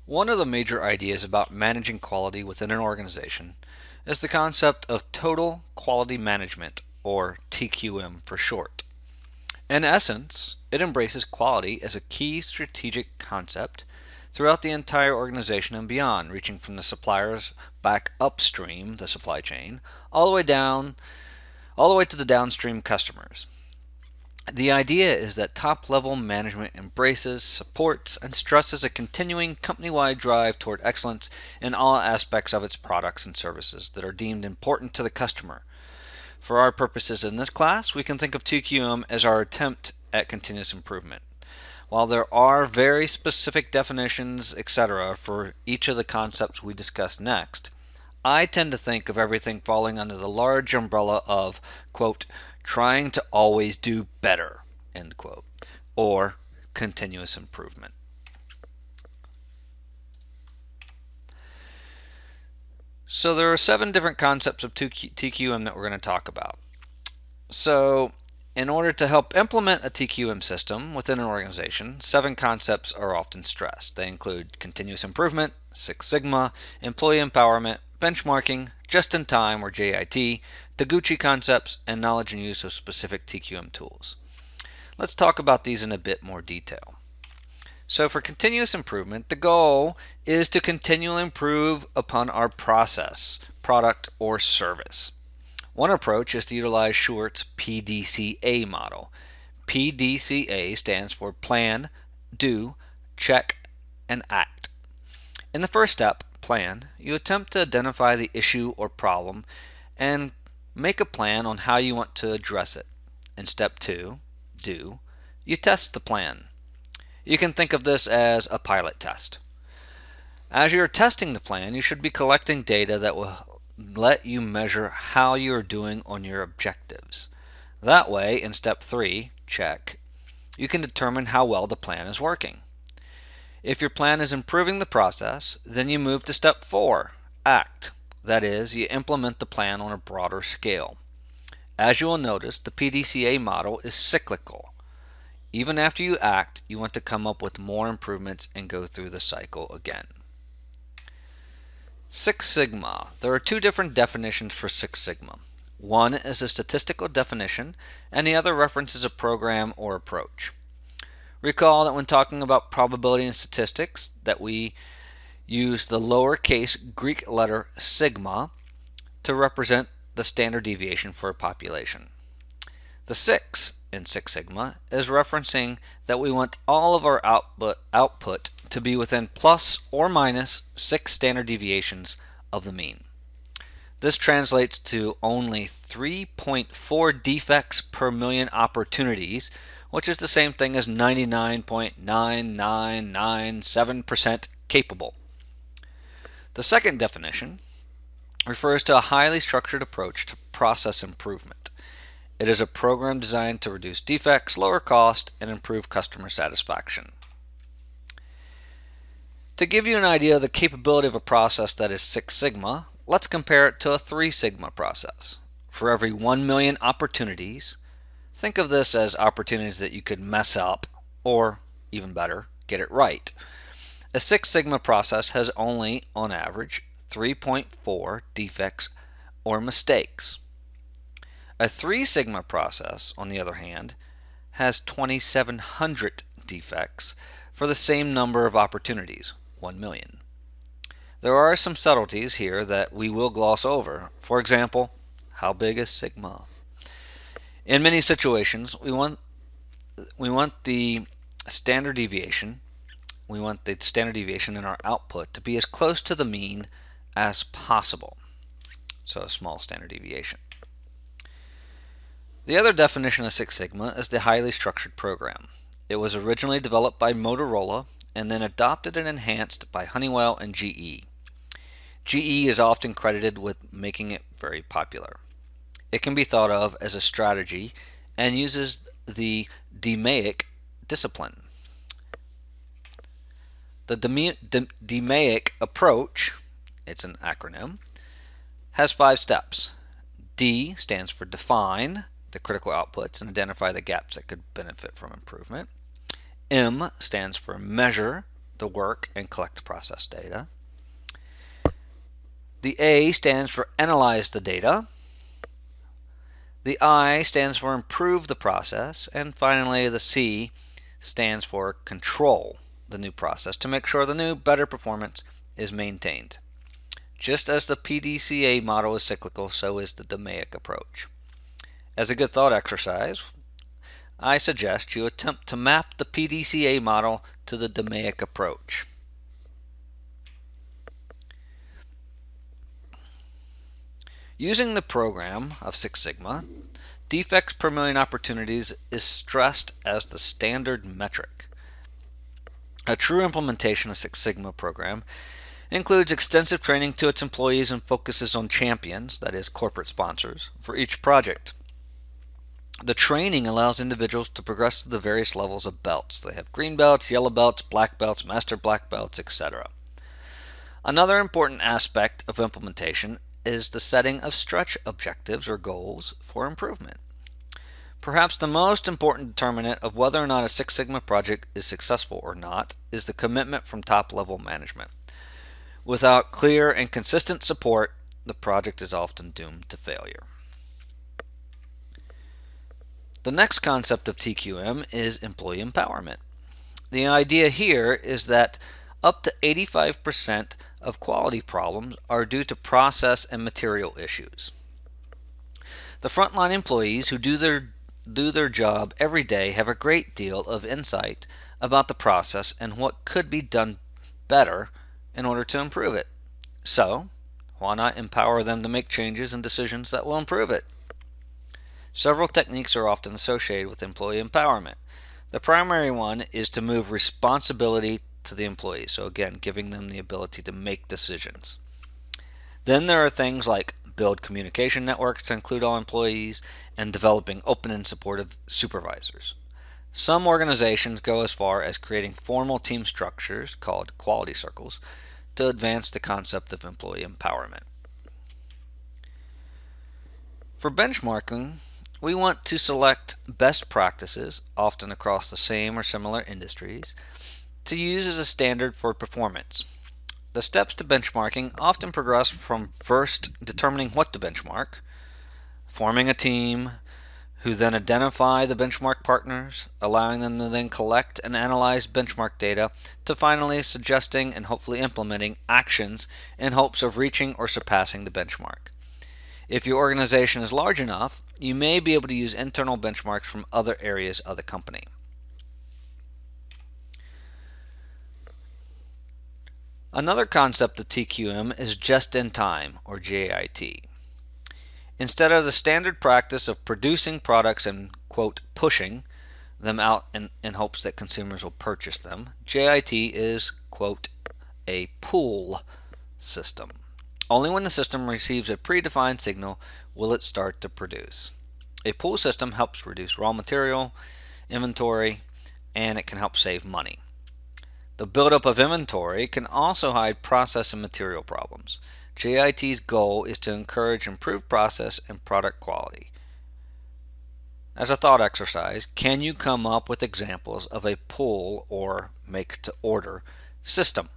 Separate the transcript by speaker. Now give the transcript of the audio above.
Speaker 1: One of the major ideas about managing quality within an organization is the concept of total quality management, or TQM for short. In essence, it embraces quality as a key strategic concept throughout the entire organization and beyond, reaching from the suppliers back upstream the supply chain, all the way to the downstream customers. The idea is that top-level management embraces, supports, and stresses a continuing company-wide drive toward excellence in all aspects of its products and services that are deemed important to the customer. For our purposes in this class, we can think of TQM as our attempt at continuous improvement. While there are very specific definitions, etc., for each of the concepts we discuss next, I tend to think of everything falling under the large umbrella of, quote, trying to always do better, end quote, or continuous improvement. So there are 7 different concepts of TQM that we're going to talk about. So in order to help implement a TQM system within an organization, 7 concepts are often stressed. They include continuous improvement, Six Sigma, employee empowerment, benchmarking, just-in-time or JIT, Taguchi concepts, and knowledge and use of specific TQM tools. Let's talk about these in a bit more detail. So for continuous improvement, the goal is to continually improve upon our process, product, or service. One approach is to utilize Short's PDCA model. PDCA stands for Plan, Do, Check, and Act. In the first step, Plan, you attempt to identify the issue or problem and make a plan on how you want to address it. In step 2, Do, you test the plan. You can think of this as a pilot test. As you're testing the plan, you should be collecting data that will let you measure how you are doing on your objectives. That way, in step 3, Check, you can determine how well the plan is working. If your plan is improving the process, then you move to step 4, Act. That is, you implement the plan on a broader scale. As you will notice, the PDCA model is cyclical. Even after you act, you want to come up with more improvements and go through the cycle again. Six Sigma. There are 2 different definitions for Six Sigma. One is a statistical definition, and the other references a program or approach. Recall that when talking about probability and statistics that we use the lowercase Greek letter sigma to represent the standard deviation for a population. The 6 in Six Sigma is referencing that we want all of our output to be within plus or minus 6 standard deviations of the mean. This translates to only 3.4 defects per million opportunities, which is the same thing as 99.9997% capable. The second definition refers to a highly structured approach to process improvement. It is a program designed to reduce defects, lower cost, and improve customer satisfaction. To give you an idea of the capability of a process that is Six Sigma, let's compare it to a 3 Sigma process. For every 1 million opportunities, think of this as opportunities that you could mess up, or even better, get it right. A Six Sigma process has only, on average, 3.4 defects or mistakes. A 3 Sigma process, on the other hand, has 2,700 defects for the same number of opportunities, 1 million. There are some subtleties here that we will gloss over. For example, how big is sigma? In many situations, we want the standard deviation in our output to be as close to the mean as possible. So a small standard deviation. The other definition of Six Sigma is the highly structured program. It was originally developed by Motorola and then adopted and enhanced by Honeywell and GE. GE is often credited with making it very popular. It can be thought of as a strategy and uses the DMAIC discipline. The DMAIC approach, it's an acronym, has 5 steps. D stands for define the critical outputs and identify the gaps that could benefit from improvement. M stands for measure the work and collect process data. The A stands for analyze the data. The I stands for improve the process. And finally, the C stands for control the new process to make sure the new, better performance is maintained. Just as the PDCA model is cyclical, so is the DMAIC approach. As a good thought exercise, I suggest you attempt to map the PDCA model to the DMAIC approach. Using the program of Six Sigma, defects per million opportunities is stressed as the standard metric. A true implementation of Six Sigma program includes extensive training to its employees and focuses on champions, that is, corporate sponsors, for each project. The training allows individuals to progress to the various levels of belts. They have green belts, yellow belts, black belts, master black belts, etc. Another important aspect of implementation is the setting of stretch objectives or goals for improvement. Perhaps the most important determinant of whether or not a Six Sigma project is successful or not is the commitment from top-level management. Without clear and consistent support, the project is often doomed to failure. The next concept of TQM is employee empowerment. The idea here is that up to 85% of quality problems are due to process and material issues. The frontline employees who do their job every day have a great deal of insight about the process and what could be done better in order to improve it. So, why not empower them to make changes and decisions that will improve it? Several techniques are often associated with employee empowerment. The primary one is to move responsibility to the employees, so again, giving them the ability to make decisions. Then there are things like build communication networks to include all employees and developing open and supportive supervisors. Some organizations go as far as creating formal team structures called quality circles to advance the concept of employee empowerment. For benchmarking, we want to select best practices, often across the same or similar industries, to use as a standard for performance. The steps to benchmarking often progress from first determining what to benchmark, forming a team, who then identify the benchmark partners, allowing them to then collect and analyze benchmark data, to finally suggesting and hopefully implementing actions in hopes of reaching or surpassing the benchmark. If your organization is large enough, you may be able to use internal benchmarks from other areas of the company. Another concept of TQM is just-in-time, or JIT. Instead of the standard practice of producing products and, quote, pushing them out in hopes that consumers will purchase them, JIT is, quote, a pull system. Only when the system receives a predefined signal will it start to produce. A pull system helps reduce raw material, inventory, and it can help save money. The buildup of inventory can also hide process and material problems. JIT's goal is to encourage improved process and product quality. As a thought exercise, can you come up with examples of a pull or make-to-order system?